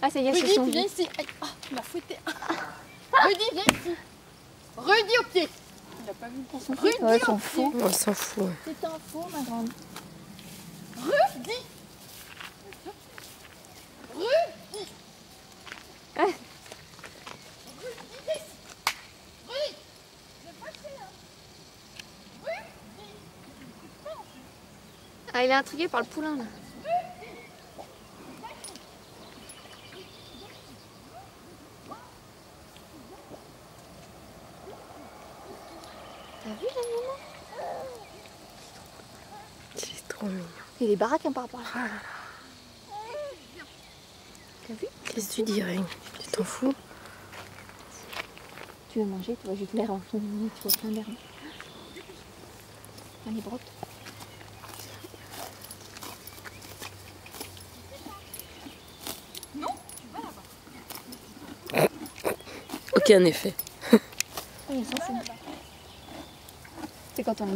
Ah, ça y est, Rudy, tu viens ici. Aïe, oh, tu m'as fouetté. Rudy, viens ici. Rudy au pied. Il a pas vu. Rudy, ouais, s'en fout. On s'en fout. C'est un fou, ma grande. Rudy. Rudy. Ah. Ah, il est intrigué par le poulain, là. T'as vu, la maman? C'est trop mignon. Il est baraque par rapport à Ah là là. T'as vu? Qu'est-ce que tu dirais? Tu t'en fous? Tu veux manger, tu vois juste l'herbe, tu vois plein d'herbe. Allez, brotte. Aucun effet. Ah, il s'en fout. C'est quand on